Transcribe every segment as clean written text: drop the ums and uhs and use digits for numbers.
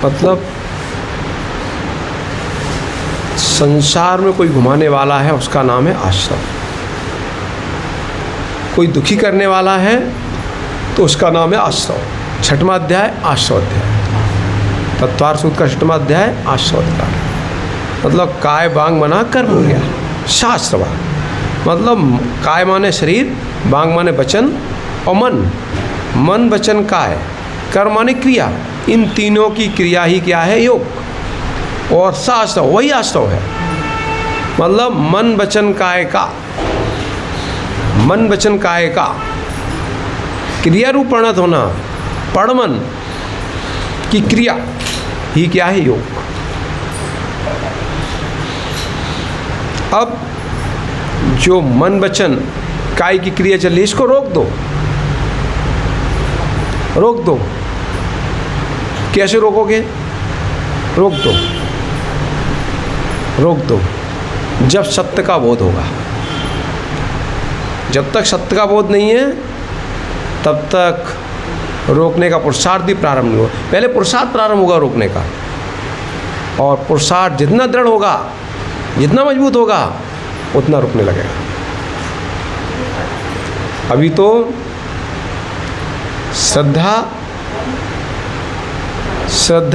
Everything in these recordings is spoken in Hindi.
मतलब संसार में कोई घुमाने वाला है उसका नाम है आश्रव, कोई दुखी करने वाला है तो उसका नाम है आश्रव। छठवां अध्याय आश्रव अध्याय, तत्वार्थ सूत्र का छठवां अध्याय आश्रव अध्याय। मतलब काय बांग मना कर्म हो गया। शास्त्रवा मतलब काय माने शरीर, बांग माने वचन और मन। मन वचन काय, कर्म माने क्रिया। इन तीनों की क्रिया ही क्या है? योग। और शास्त्रव वही आश्रव है। मतलब मन वचन काय का, मन वचन काय का क्रिया रूप परिणत होना, पढ़मन की क्रिया ही क्या है? योग। अब जो मन वचन काय की क्रिया चल रही है इसको रोक दो, रोक दो। कैसे रोकोगे? रोक दो, रोक दो जब सत्य का बोध होगा। जब तक सत्य का बोध नहीं है तब तक रोकने का पुरुषार्थ भी प्रारंभ नहीं होगा। पहले पुरुषार्थ प्रारंभ होगा रोकने का, और पुरुषार्थ जितना दृढ़ होगा, जितना मजबूत होगा, उतना रुकने लगेगा। अभी तो श्रद्धा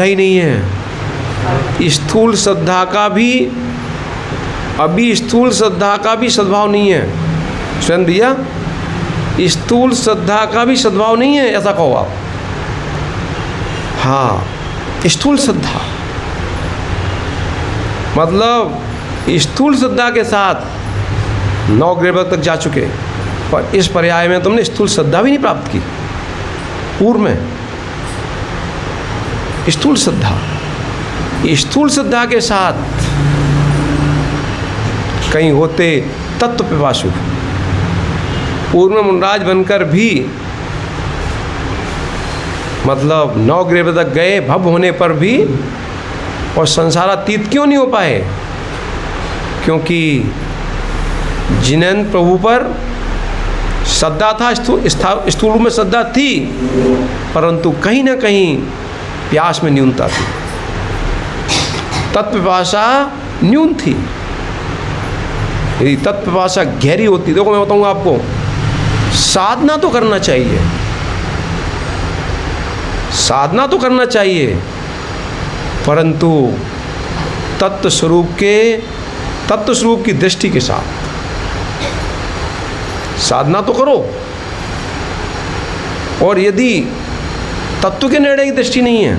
ही नहीं है। स्थूल श्रद्धा का भी, अभी स्थूल श्रद्धा का भी सद्भाव नहीं है। स्वयं भैया, स्थूल श्रद्धा का भी सद्भाव नहीं है, ऐसा कहो आप। हाँ, स्थूल श्रद्धा मतलब स्थूल श्रद्धा के साथ 9 ग्रेड तक जा चुके, पर इस पर्याय में तुमने स्थूल श्रद्धा भी नहीं प्राप्त की। पूर्व में स्थूल श्रद्धा, स्थूल श्रद्धा के साथ कहीं होते तत्व पिपासु, पूर्व में मुनराज बनकर भी मतलब 9 ग्रेड तक गए, भव होने पर भी, और संसारातीत क्यों नहीं हो पाए? क्योंकि जिनेन्द्र प्रभु पर श्रद्धा था, स्थूल में श्रद्धा थी, परंतु कहीं ना कहीं प्यास में न्यूनता थी, तत्वपिपासा न्यून थी। यदि तत्वपिपासा गहरी होती, देखो मैं बताऊंगा आपको, साधना तो करना चाहिए, साधना तो करना चाहिए, परंतु तत्व स्वरूप की दृष्टि के साथ साधना तो करो। और यदि तत्व के निर्णय की दृष्टि नहीं है,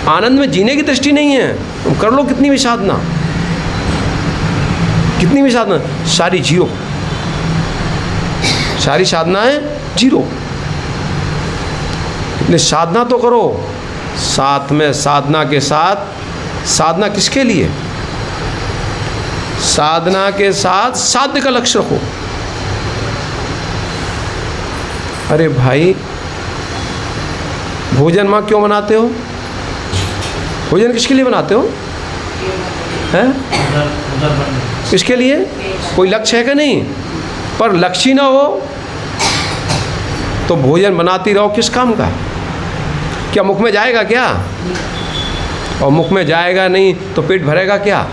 आनंद में जीने की दृष्टि नहीं है, तुम कर लो कितनी भी साधना, कितनी भी साधना, सारी जीरो, सारी साधनाएं जीरो। इसलिए साधना तो करो, साथ में साधना के साथ, साधना किसके लिए? साधना के साथ साध्य का लक्ष्य रखो। अरे भाई, भोजन माँ क्यों बनाते हो? भोजन किसके लिए बनाते हो? हैं? किसके लिए? कोई लक्ष्य है कि नहीं? पर लक्ष्य ना हो तो भोजन बनाती रहो, किस काम का? क्या मुख में जाएगा क्या? और मुख में जाएगा नहीं तो पेट भरेगा क्या?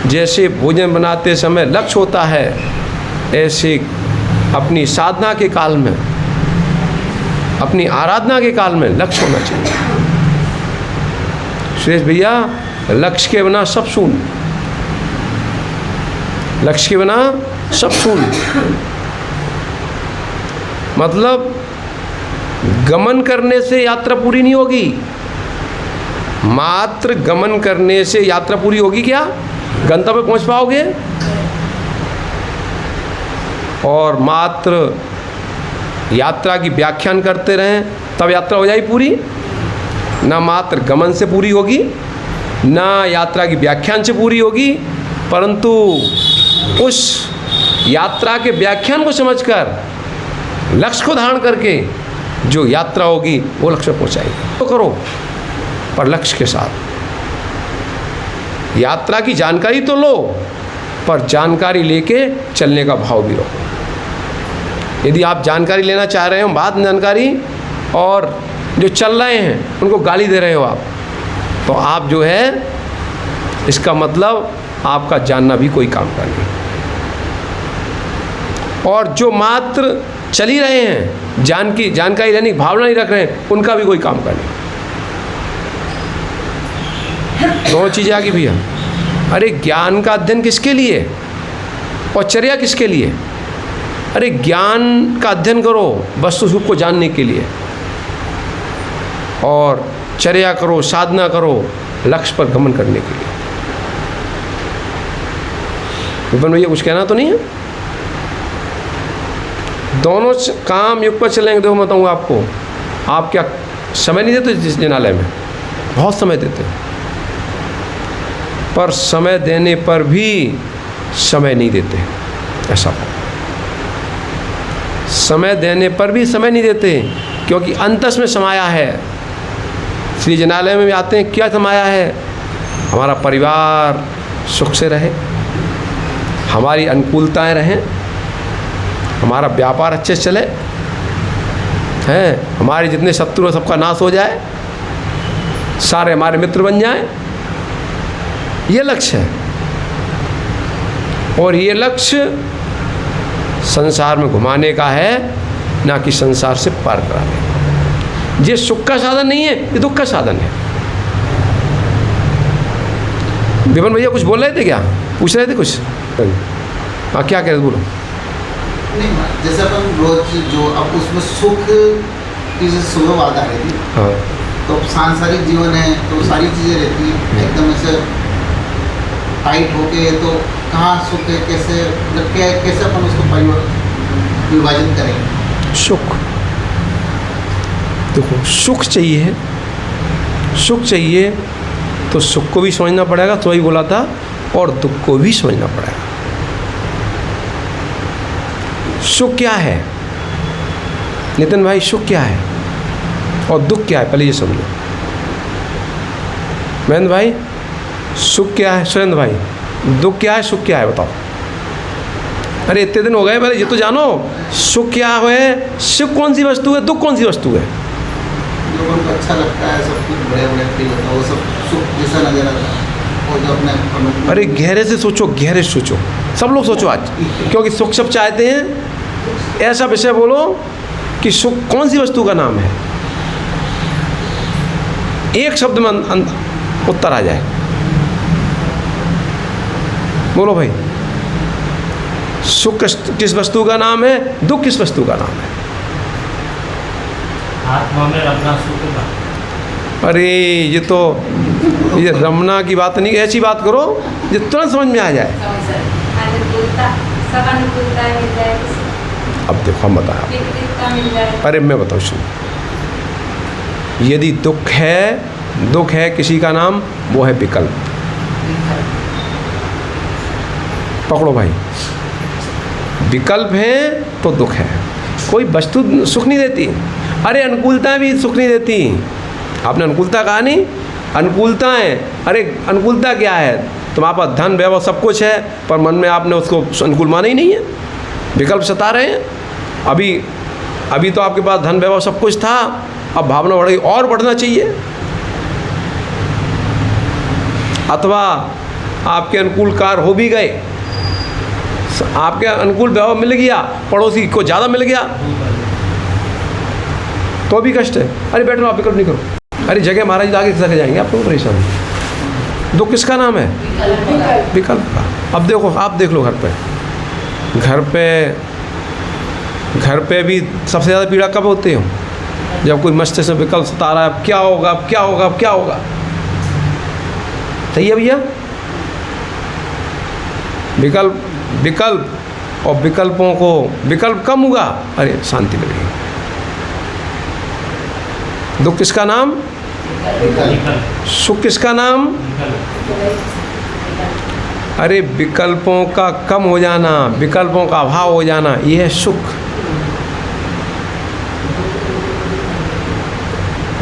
जैसे भोजन बनाते समय लक्ष्य होता है, ऐसे अपनी साधना के काल में, अपनी आराधना के काल में लक्ष्य होना चाहिए। सुरेश भैया, लक्ष्य के बिना सब शून्य, लक्ष्य के बिना सब शून्य। मतलब गमन करने से यात्रा पूरी नहीं होगी, मात्र गमन करने से यात्रा पूरी होगी क्या? गंतव्य पहुंच पाओगे? और मात्र यात्रा की व्याख्यान करते रहें तब यात्रा हो जाएगी पूरी? ना मात्र गमन से पूरी होगी, ना यात्रा की व्याख्यान से पूरी होगी, परंतु उस यात्रा के व्याख्यान को समझकर, लक्ष्य को धारण करके जो यात्रा होगी वो लक्ष्य पहुंचाएगी। तो करो, पर लक्ष्य के साथ। यात्रा की जानकारी तो लो, पर जानकारी लेके चलने का भाव भी रहो। यदि आप जानकारी लेना चाह रहे हो, बाद में जानकारी, और जो चल रहे हैं उनको गाली दे रहे हो आप, तो आप जो है, इसका मतलब आपका जानना भी कोई काम का नहीं। और जो मात्र चल ही रहे हैं, जानकारी लेने की भावना नहीं रख रहे हैं, उनका भी कोई काम का नहीं। दोनों चीज़ें आ गई भैया। अरे ज्ञान का अध्ययन किसके लिए और चर्या किसके लिए? अरे ज्ञान का अध्ययन करो वस्तु सुख को जानने के लिए, और चर्या करो, साधना करो लक्ष्य पर गमन करने के लिए। विपिन भैया कुछ कहना तो नहीं है? दोनों काम युग पर चलेंगे। देखो मैं बताऊँगा आपको, आप क्या समय नहीं देते जिस जिनालय में? बहुत समय देते हैं, पर समय देने पर भी समय नहीं देते। ऐसा समय देने पर भी समय नहीं देते, क्योंकि अंतस में समाया है। श्री जिनालय में भी आते हैं, क्या समाया है? हमारा परिवार सुख से रहे, हमारी अनुकूलताएं रहें, हमारा व्यापार अच्छे से चले, हैं, हमारे जितने शत्रु हैं सबका नाश हो जाए, सारे हमारे मित्र बन जाएं। ये लक्ष्य है, और ये लक्ष्य संसार में घुमाने का है, ना कि संसार से पार कराने का। ये सुख का साधन नहीं है, ये दुख का साधन है। विपिन भैया कुछ बोल रहे थे क्या? पूछ रहे थे कुछ? हाँ, क्या कह रहे थे, बोलो। नहीं, जैसे अपन रोज जो अब उसमें सुख की जो सुबह बात आ रही थी, हाँ, तो सांसारिक जीवन है तो सारी चीज़ें रहती हैं एकदम ऐसे टाइट होके, तो कहाँ सुख है, कैसे मतलब कैसे अपन उसको विभाजन करेंगे? सुख, देखो सुख चाहिए, सुख चाहिए तो सुख को भी समझना पड़ेगा, तो वही बोला था, और दुख को भी समझना पड़ेगा। सुख क्या है नितिन भाई? सुख क्या है और दुख क्या है, पहले ये समझो। महेंद्र भाई, सुख क्या है? सुरेंद्र भाई, दुख क्या है, सुख क्या है, बताओ। अरे इतने दिन हो गए, पहले ये तो जानो सुख क्या है, सुख कौन सी वस्तु है, दुख कौन सी वस्तु है? जो उनको अच्छा लगता है, सब कुछ बड़े फील होता है, वो सब सुख जैसा नजर आता है। और जो अपने अरे गहरे से सोचो, गहरे से सोचो, सब लोग सोचो आज, क्योंकि सुख सब चाहते हैं। ऐसा विषय बोलो कि सुख कौन सी वस्तु का नाम है, एक शब्द में उत्तर आ जाए। बोलो भाई, सुख किस वस्तु का नाम है, दुख किस वस्तु का नाम है? आत्मा में रमना सुख का। अरे ये रमना की बात नहीं, ऐसी बात करो जो तुरंत समझ में आ जाए। अब देखो हम बताया, अरे मैं बताऊँ, सुनो, यदि दुख है किसी का नाम, वो है विकल्प। पकड़ो भाई, विकल्प है तो दुख है। कोई वस्तु सुख नहीं देती। अरे अनुकूलता भी सुख नहीं देती। आपने अनुकूलता कहा नहीं, अनुकूलताएं, अरे अनुकूलता क्या है? तुम्हारे पास धन वैभव सब कुछ है, पर मन में आपने उसको अनुकूल माना ही नहीं है, विकल्प सता रहे हैं। अभी तो आपके पास धन वैभव सब कुछ था, अब भावना बढ़ गई और बढ़ना चाहिए, अथवा आपके अनुकूल कार्य हो भी गए, आपके अनुकूल वैभव मिल गया, पड़ोसी को ज़्यादा मिल गया, तो भी कष्ट है। अरे बैठो, आप विकल्प नहीं करो। अरे जगह महाराज आगे सके जाएंगे, आपको परेशानी। दुख किसका नाम है? विकल्प का। अब देखो, आप देख लो, घर पे भी सबसे ज़्यादा पीड़ा कब होती हो? जब कोई मस्तिष्क में विकल्प सता रहा है, अब क्या होगा, अब क्या होगा, अब क्या होगा। सही है भैया? विकल्प और विकल्पों को, विकल्प कम होगा, अरे शांति मिलेगी। दुख किसका नाम? सुख किसका नाम? अरे विकल्पों का कम हो जाना, विकल्पों का अभाव हो जाना, ये है सुख।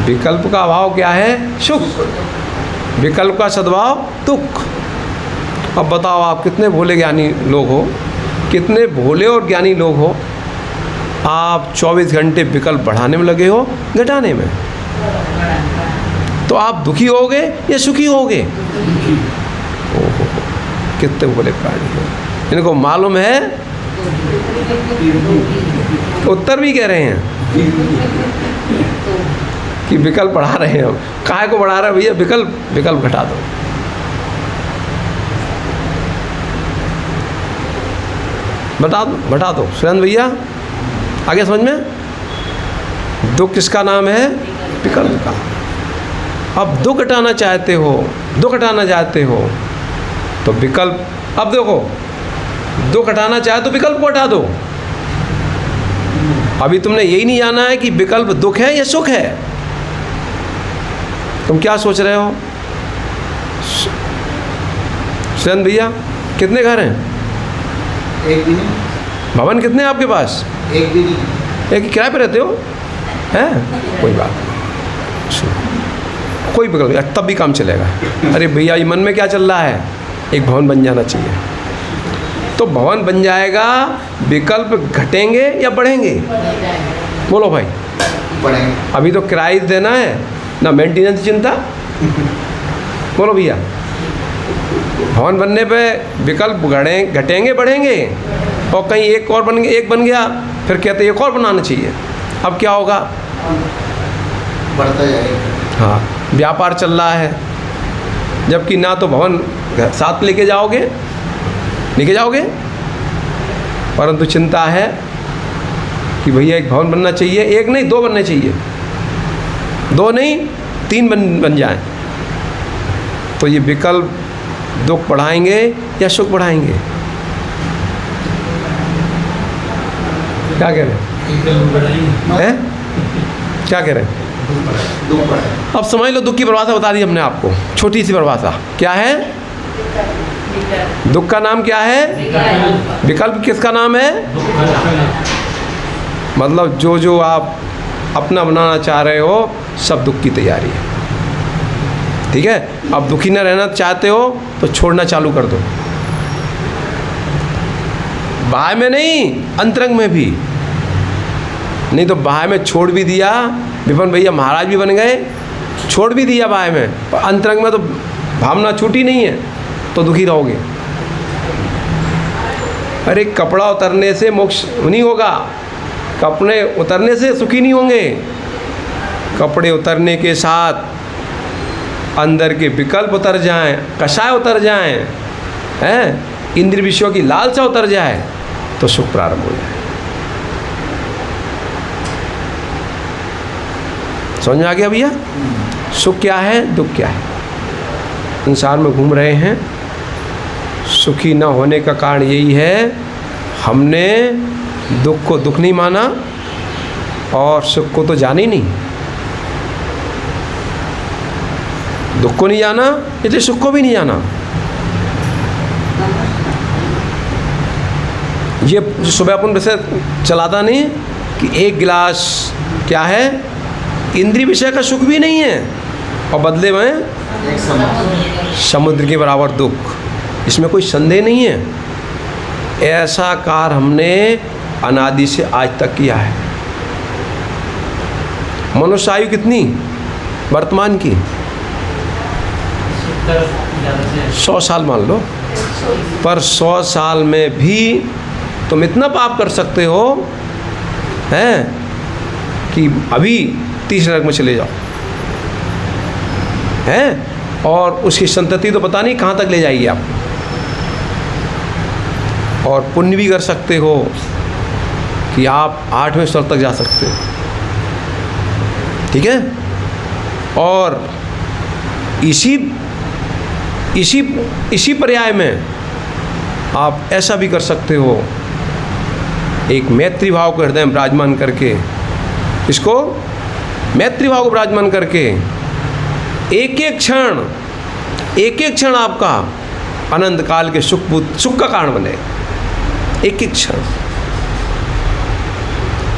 विकल्प का अभाव क्या है? सुख। विकल्प का सद्भाव दुख। अब बताओ, आप कितने भोले ज्ञानी लोग हो, कितने भोले और ज्ञानी लोग हो, आप 24 घंटे विकल्प बढ़ाने में लगे हो, घटाने में। तो आप दुखी होगे या सुखी होगे? ओहो, कितने बोले प्राणी हैं, इनको मालूम है, उत्तर भी कह रहे हैं कि विकल्प बढ़ा रहे हैं हम। काहे को बढ़ा रहे हैं भैया? विकल्प घटा दो। घटा दो सुरेंद्र भैया, आगे समझ में? दुख किसका नाम है? विकल्प का। अब दुख हटाना चाहते हो तो विकल्प, अब देखो, दुख हटाना चाहे तो विकल्प को हटा दो। अभी तुमने यही नहीं जाना है कि विकल्प दुख है या सुख है। तुम क्या सोच रहे हो? सुरेंद्र भैया, कितने घर हैं? एक भी नहीं। भवन कितने हैं आपके पास? एक भी नहीं। एक ही किराए पे रहते हो? हैं? कोई बात नहीं, कोई विकल्प, तब भी काम चलेगा। अरे भैया, ये मन में क्या चल रहा है? एक भवन बन जाना चाहिए। तो भवन बन जाएगा, विकल्प घटेंगे या बढ़ेंगे? बोलो भाई। बढ़ेंगे। अभी तो किराए देना है ना, मेंटेनेंस चिंता। बोलो भैया, भवन बनने पे विकल्प घटेंगे बढ़ेंगे, और कहीं एक बन गया, फिर कहते एक और बनाना चाहिए। अब क्या होगा? बढ़ता जाएगा। हाँ, व्यापार चल रहा है, जबकि ना तो भवन साथ लेके जाओगे, परंतु चिंता है कि भैया एक भवन बनना चाहिए, एक नहीं 2 बनने चाहिए, 2 नहीं 3 बन जाएं। तो ये विकल्प दुख बढ़ाएंगे या सुख बढ़ाएंगे? क्या कह रहे हैं? क्या कह रहे हैं? दुख बढ़ेगा। अब समझ लो, दुख की परिभाषा बता दी हमने आपको, छोटी सी परिभाषा। क्या है? दुख का नाम क्या है? विकल्प किसका नाम है? मतलब जो आप अपना बनाना चाह रहे हो, सब दुख की तैयारी है। ठीक है? अब दुखी न रहना चाहते हो तो छोड़ना चालू कर दो, बाह्य में नहीं, अंतरंग में भी। नहीं तो बाह्य में छोड़ भी दिया, विपन भैया महाराज भी बन गए, छोड़ भी दिया बाह्य में, पर अंतरंग में तो भावना छूटी नहीं है, तो दुखी रहोगे। अरे कपड़ा उतरने से मोक्ष नहीं होगा, कपड़े उतरने से सुखी नहीं होंगे। कपड़े उतरने के साथ अंदर के विकल्प उतर जाएं, कषाय उतर जाएं, हैं, इंद्रिय विषयों की लालसा उतर जाए, तो सुख प्रारंभ हो जाए। समझ में आ गया भैया? सुख क्या है, दुख क्या है? संसार में घूम रहे हैं, सुखी न होने का कारण यही है, हमने दुख को दुख नहीं माना और सुख को तो जाना ही नहीं। दुख को नहीं जाना, इसलिए सुख को भी नहीं जाना। ये जो सुबह अपन वैसे चलाता नहीं कि एक गिलास क्या है, इंद्रिय विषय का सुख भी नहीं है, और बदले में एक समुद्र के बराबर दुख, इसमें कोई संदेह नहीं है। ऐसा कार्य हमने अनादि से आज तक किया है। मनुष्य आयु कितनी वर्तमान की? 100 साल मान लो, पर 100 साल में भी तुम इतना पाप कर सकते हो, हैं, कि अभी 30 नरक में चले जाओ, हैं, और उसकी संतति तो पता नहीं कहाँ तक ले जाएगी आप। और पुण्य भी कर सकते हो कि आप 8वें स्तर तक जा सकते हो। ठीक है? और इसी पर्याय में आप ऐसा भी कर सकते हो, एक मैत्री भाव को हृदय में विराजमान करके, इसको मैत्री भाव को विराजमान करके एक एक क्षण आपका अनंत काल के सुख का कारण बने। एक एक क्षण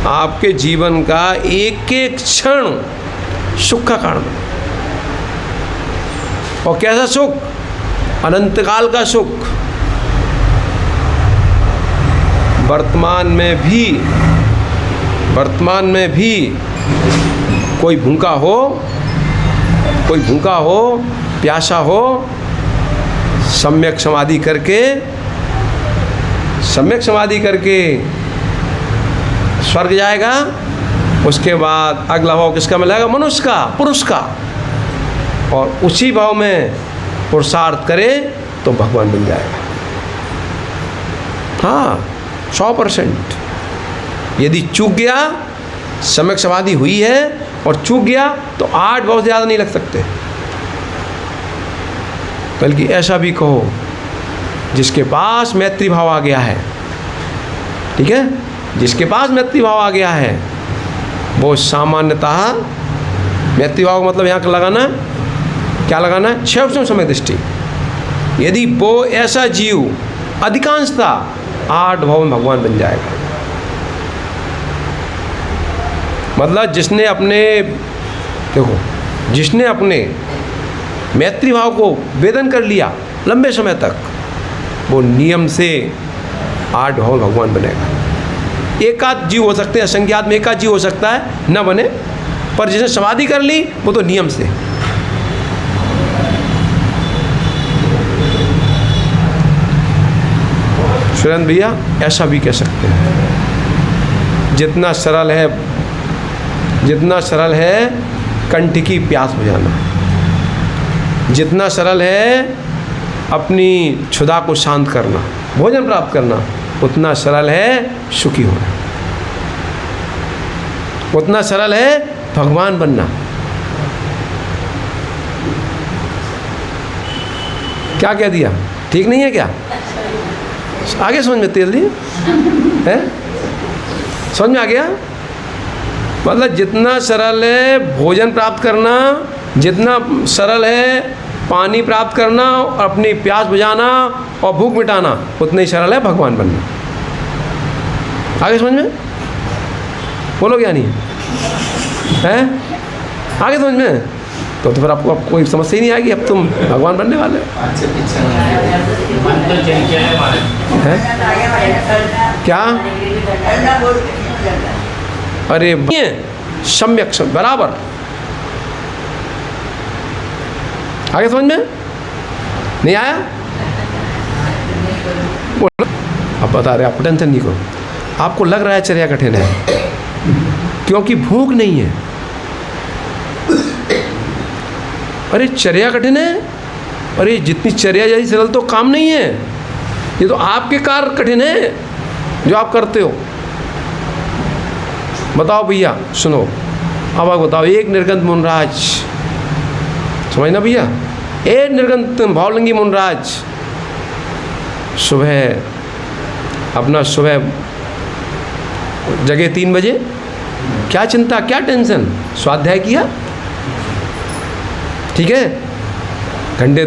आपके जीवन का एक एक क्षण सुख का कारण बने। और कैसा सुख? अनंत काल का सुख। वर्तमान में भी कोई भूखा हो कोई भूखा हो, प्यासा हो, सम्यक समाधि करके स्वर्ग जाएगा। उसके बाद अगला भाव किसका मिलेगा? मनुष्य का, पुरुष का। और उसी भाव में पुरुषार्थ करे तो भगवान बन जाएगा। हाँ, 100%। यदि चूक गया, सम्यक समाधि हुई है और चूक गया, तो 8 भाव से ज़्यादा नहीं लग सकते। बल्कि ऐसा भी कहो, जिसके पास मैत्री भाव आ गया है, ठीक है, जिसके पास मैत्री भाव आ गया है, वो सामान्यतः, मैत्री भाव का मतलब यहाँ का लगाना, क्या लगाना है? क्षेत्र समय दृष्टि। यदि वो ऐसा जीव अधिकांशता 8 भाव में भगवान बन जाएगा। मतलब जिसने अपने मैत्री भाव को वेदन कर लिया लंबे समय तक, वो नियम से 8 भाव में भगवान बनेगा। एकाध जीव हो सकते हैं, असंख्यात में एकाध जीव हो सकता है न बने, पर जिसने समाधि कर ली वो तो नियम से। सुरेंद्र भैया ऐसा भी कह सकते हैं, जितना सरल है कंठ की प्यास बुझाना, जितना सरल है अपनी क्षुधा को शांत करना, भोजन प्राप्त करना, उतना सरल है सुखी होना, उतना सरल है भगवान बनना। क्या कह दिया? ठीक नहीं है क्या? आगे समझ में तेल दिए है? समझ में आ गया? मतलब जितना सरल है भोजन प्राप्त करना, जितना सरल है पानी प्राप्त करना और अपनी प्यास बुझाना और भूख मिटाना, उतना ही सरल है भगवान बनना। आगे समझ में? बोलो क्या नहीं है? आगे समझ में? तो फिर आपको कोई समस्या ही नहीं आएगी, अब तुम भगवान बनने वाले हैं। क्या? अरे सम्यक बराबर। आगे समझ में नहीं आया? अब बता रहे, आप टेंशन नहीं करो। आपको लग रहा है चर्या कठिन है, क्योंकि भूख नहीं है। अरे चर्या कठिन है? अरे जितनी चर्या जैसी सरल तो काम नहीं है। ये तो आपके कार्य कठिन है जो आप करते हो। बताओ भैया, सुनो, अब आप बताओ, एक निर्गंत मुनराज, समझना भैया, एक निर्गंत भावलिंगी मुनराज सुबह जगह 3 बजे, क्या चिंता, क्या टेंशन, स्वाध्याय किया, ठीक है,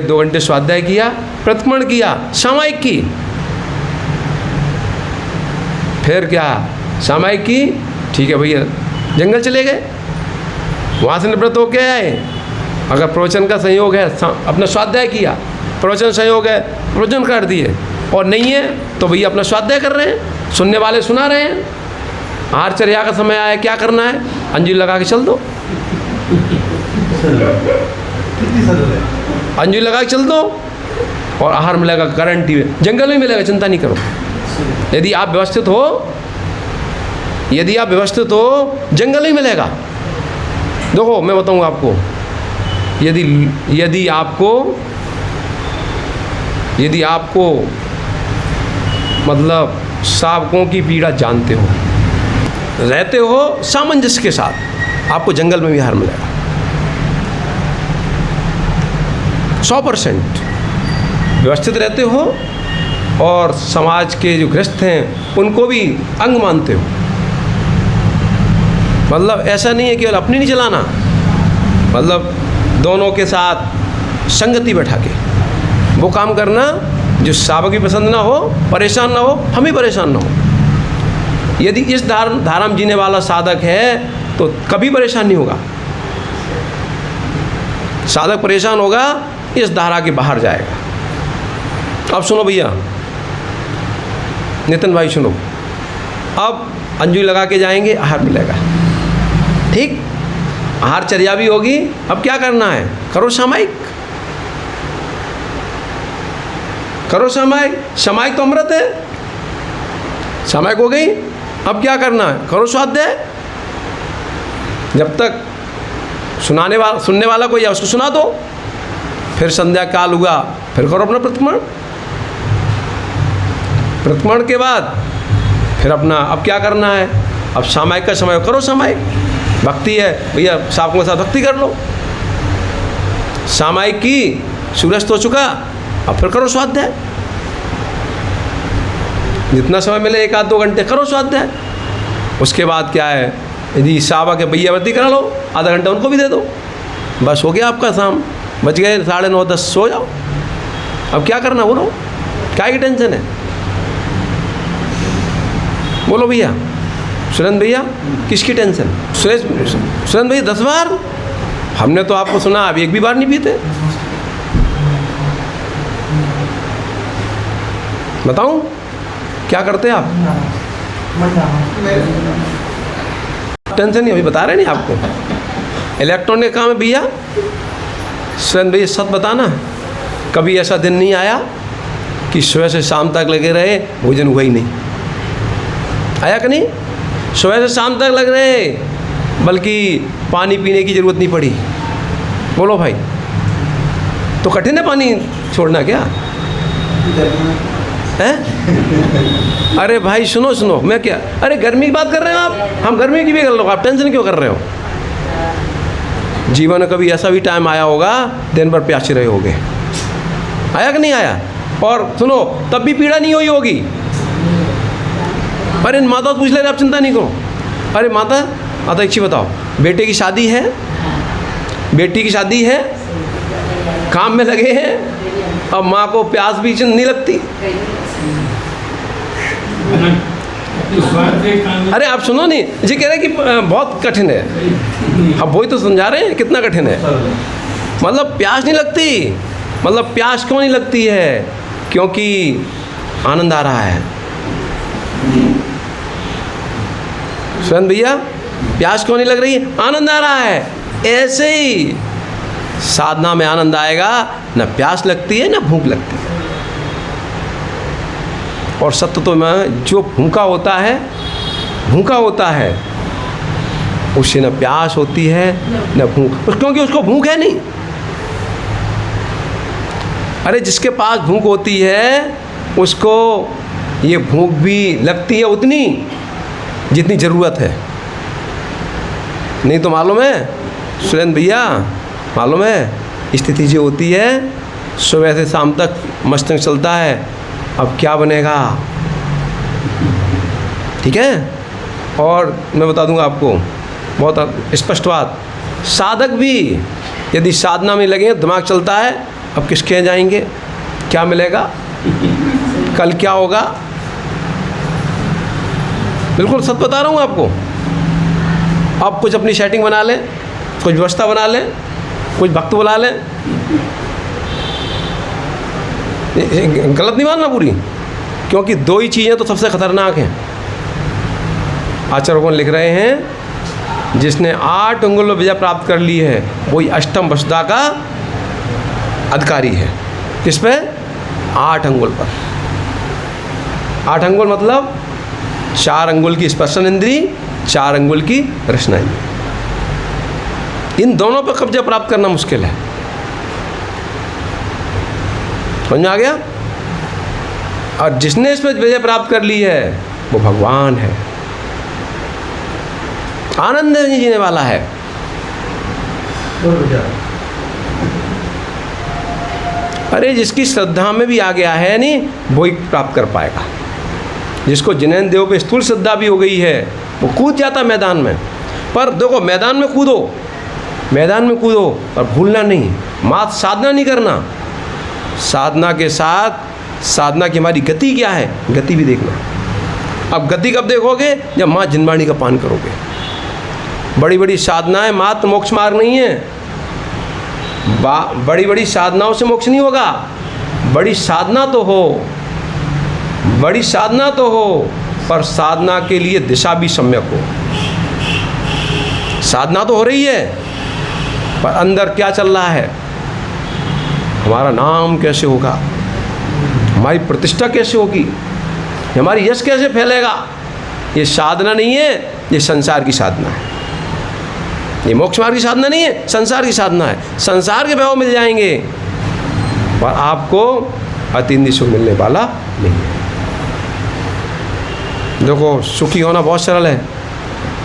2 घंटे स्वाध्याय किया, प्रतिक्रमण किया, सामायिक की, फिर क्या सामायिक की, ठीक है भैया, जंगल चले गए, वहाँ से निवृत्त होके आए। अगर प्रवचन का संयोग है अपना स्वाध्याय किया, प्रवचन संयोग है प्रवचन कर दिए, और नहीं है तो भैया अपना स्वाध्याय कर रहे हैं, सुनने वाले सुना रहे हैं। आहारचर्या का समय आया, क्या करना है? अंजलि लगा के चल दो, अंजलि लगा के चल दो, और आहार मिलेगा गारंटी में, जंगल में मिलेगा, चिंता नहीं करो। यदि आप व्यवस्थित हो जंगल ही मिलेगा। देखो मैं बताऊंगा आपको, यदि आपको मतलब शावकों की पीड़ा जानते हो, रहते हो सामंजस्य के साथ, आपको जंगल में भी आहार मिलेगा 100%। व्यवस्थित रहते हो और समाज के जो गृहस्थ हैं उनको भी अंग मानते हो। मतलब ऐसा नहीं है केवल अपनी नहीं चलाना, मतलब दोनों के साथ संगति बैठा के वो काम करना जो शावक भी पसंद ना हो, परेशान ना हो, हम ही परेशान ना हो। यदि इस धारा में जीने वाला साधक है तो कभी परेशान नहीं होगा। साधक परेशान होगा इस धारा के बाहर जाएगा। अब सुनो भैया, नितिन भाई सुनो, अब अंजलि लगा के जाएंगे, आहार मिलेगा, ठीक। आहारचर्या भी होगी। अब क्या करना है, करो सामायिक, करो सामायिक। सामायिक तो अमृत है, सामायिक हो गई। अब क्या करना है, करो स्वाध्याय। जब तक सुनने वाला कोई है उसको सुना दो, फिर संध्या काल हुआ फिर करो अपना प्रतिक्रमण। प्रतिक्रमण के बाद फिर अपना अब क्या करना है, अब सामायिक का समय करो सामायिक। भक्ति है भैया, साहब के साथ भक्ति कर लो। सामायिक की, सूर्यास्त हो चुका, अब फिर करो स्वाध्याय। जितना समय मिले 1-2 घंटे करो स्वाध्याय। उसके बाद क्या है, यदि साहबा के भैया वर्ती करा लो, आधा घंटा उनको भी दे दो, बस हो गया आपका शाम। बच गए 9:30-10, सो जाओ। अब क्या करना बोलो, क्या की टेंशन है, बोलो भैया। सुरेंद्र भैया किसकी टेंशन, सुरेंद्र भैया 10 बार, हमने तो आपको सुना अभी एक भी बार नहीं पीते। बताऊं क्या करते हैं आप, टेंशन नहीं, अभी बता रहे नहीं आपको। इलेक्ट्रॉनिक काम है भैया। सुरेंद्र भैया सच बताना, कभी ऐसा दिन नहीं आया कि सुबह से शाम तक लगे रहे भोजन हुआ ही नहीं, आया कि नहीं? सुबह से शाम तक लग रहे, बल्कि पानी पीने की ज़रूरत नहीं पड़ी। बोलो भाई, तो कठिन है पानी छोड़ना क्या है? अरे भाई सुनो सुनो, मैं क्या, अरे गर्मी की बात कर रहे हो आप, हम गर्मी की भी कर लो, आप टेंशन क्यों कर रहे हो? जीवन में कभी ऐसा भी टाइम आया होगा दिन भर प्यासे रहे होगे, आया कि नहीं आया? और सुनो, तब भी पीड़ा नहीं हुई होगी। अरे माता पूछ ले रहे, आप चिंता नहीं करो। अरे माता एक चीज़ बताओ, बेटे की शादी है, बेटी की शादी है, काम में लगे हैं, अब माँ को प्यास भी नहीं लगती। अरे आप सुनो नहीं, जी कह रहे कि बहुत कठिन है, अब वही तो समझा रहे हैं कितना कठिन है। मतलब प्यास नहीं लगती, मतलब प्यास क्यों नहीं लगती है? क्योंकि आनंद आ रहा है। सुरेंद्र भैया प्यास क्यों नहीं लग रही है? आनंद आ रहा है। ऐसे ही साधना में आनंद आएगा, न प्यास लगती है न भूख लगती है। और सत्य तो में जो भूखा होता है उससे न प्यास होती है न भूख, क्योंकि उसको भूख है नहीं। अरे जिसके पास भूख होती है उसको ये भूख भी लगती है उतनी जितनी ज़रूरत है। नहीं तो मालूम है सुरेंद्र भैया, मालूम है स्थिति जो होती है, सुबह से शाम तक मस्तंग चलता है, अब क्या बनेगा, ठीक है? और मैं बता दूंगा आपको बहुत स्पष्ट बात, साधक भी यदि साधना में लगे, दिमाग चलता है, अब किसके यहाँ जाएंगे, क्या मिलेगा, कल क्या होगा। बिल्कुल सच बता रहा हूँ आपको। आप कुछ अपनी सेटिंग बना लें, कुछ व्यवस्था बना लें, कुछ भक्त बुला लें, गलत नहीं मानना पूरी, क्योंकि 2 ही चीज़ें तो सबसे खतरनाक हैं। आचार्य लिख रहे हैं, जिसने 8 अंगुल विजय प्राप्त कर ली है वही अष्टम वसुधा का अधिकारी है। किस पे? 8 अंगुल पर। 8 अंगुल मतलब 4 अंगुल की स्पर्शन इंद्री, 4 अंगुल की रसना इंद्री। इन दोनों पर कब्जा प्राप्त करना मुश्किल है। समझ में आ गया? और जिसने इस पर विजय प्राप्त कर ली है वो भगवान है, आनंद में जीने वाला है। अरे जिसकी श्रद्धा में भी आ गया है नहीं, वो ही प्राप्त कर पाएगा। जिसको जिनेन्द्र देव पे स्थूल श्रद्धा भी हो गई है, वो कूद जाता मैदान में। पर देखो, मैदान में कूदो और भूलना नहीं, मात्र साधना नहीं करना, साधना के साथ साधना की हमारी गति क्या है, गति भी देखना। अब गति कब देखोगे? जब माँ जिनवाणी का पान करोगे। बड़ी बड़ी साधनाएं मात्र मोक्ष मार्ग नहीं है। बड़ी बड़ी साधनाओं से मोक्ष नहीं होगा। बड़ी साधना तो हो, पर साधना के लिए दिशा भी सम्यक हो। साधना तो हो रही है, पर अंदर क्या चल रहा है, हमारा नाम कैसे होगा, हमारी प्रतिष्ठा कैसे होगी, हमारी यश कैसे फैलेगा। ये साधना नहीं है, ये संसार की साधना है। ये मोक्ष मार्ग की साधना नहीं है, संसार की साधना है। संसार के वैभव मिल जाएंगे पर आपको अतीन्द्रिय सुख मिलने वाला नहीं है। देखो सुखी होना बहुत सरल है,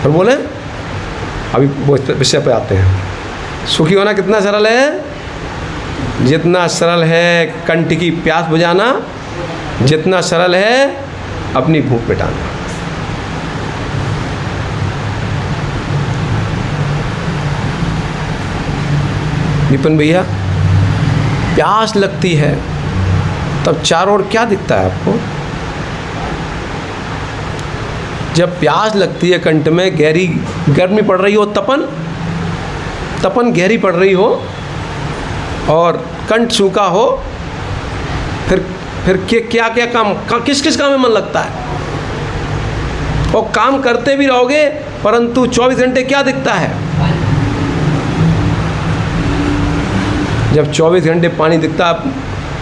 पर बोले अभी वो विषय पे आते हैं। सुखी होना कितना सरल है, जितना सरल है कंठ की प्यास बुझाना, जितना सरल है अपनी भूख मिटाना। विपिन भैया, प्यास लगती है तब चारों ओर क्या दिखता है आपको? जब प्यास लगती है कंठ में, गहरी गर्मी पड़ रही हो, तपन गहरी पड़ रही हो और कंठ सूखा हो, फिर क्या काम किस काम में मन लगता है? और काम करते भी रहोगे परंतु 24 घंटे क्या दिखता है? जब 24 घंटे पानी दिखता,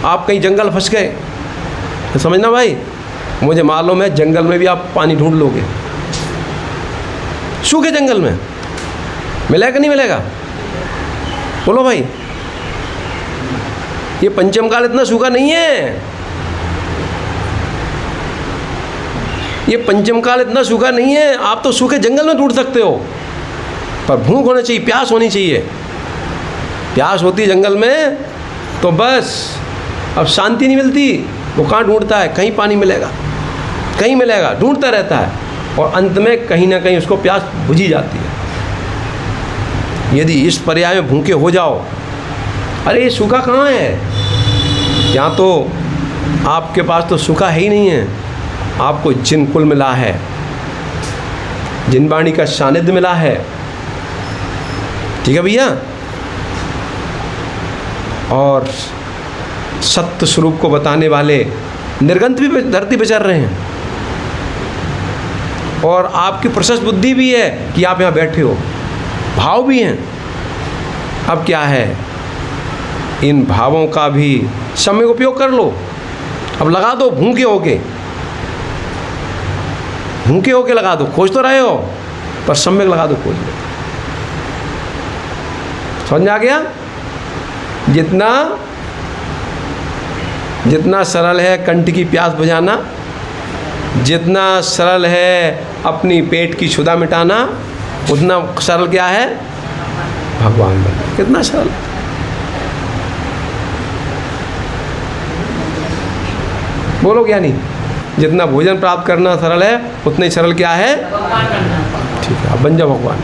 आप कहीं जंगल फंस गए तो समझना भाई, मुझे मालूम है जंगल में भी आप पानी ढूंढ लोगे। सूखे जंगल में मिलेगा कि नहीं मिलेगा? बोलो भाई, ये पंचम काल इतना सूखा नहीं है, ये पंचम काल इतना सूखा नहीं है। आप तो सूखे जंगल में ढूंढ सकते हो, पर भूख होनी चाहिए, प्यास होनी चाहिए। प्यास होती है जंगल में तो बस अब शांति नहीं मिलती। वो कहाँ ढूंढता है, कहीं पानी मिलेगा, कहीं मिलेगा, ढूंढता रहता है और अंत में कहीं ना कहीं उसको प्यास बुझी जाती है। यदि इस पर्याय में भूखे हो जाओ, अरे ये सूखा कहाँ है, यहाँ तो आपके पास तो सूखा है ही नहीं है। आपको जिन कुल मिला है, जिन वाणी का सानिध्य मिला है, ठीक है भैया, और सत्य स्वरूप को बताने वाले निर्गंथ भी धरती पे चल रहे हैं और आपकी प्रशस्त बुद्धि भी है कि आप यहाँ बैठे हो, भाव भी हैं। अब क्या है, इन भावों का भी सम्यक उपयोग कर लो। अब लगा दो, भूखे होके लगा दो। खोज तो रहे हो पर सम्यक लगा दो, खोज लो। समझ में आ गया? जितना सरल है कंठ की प्यास बुझाना, जितना सरल है अपनी पेट की क्षुधा मिटाना, उतना सरल क्या है, भगवान बनना। कितना सरल। बोलो क्या नहीं? जितना भोजन प्राप्त करना सरल है, उतना ही सरल क्या है? ठीक है, अब बन जाओ भगवान।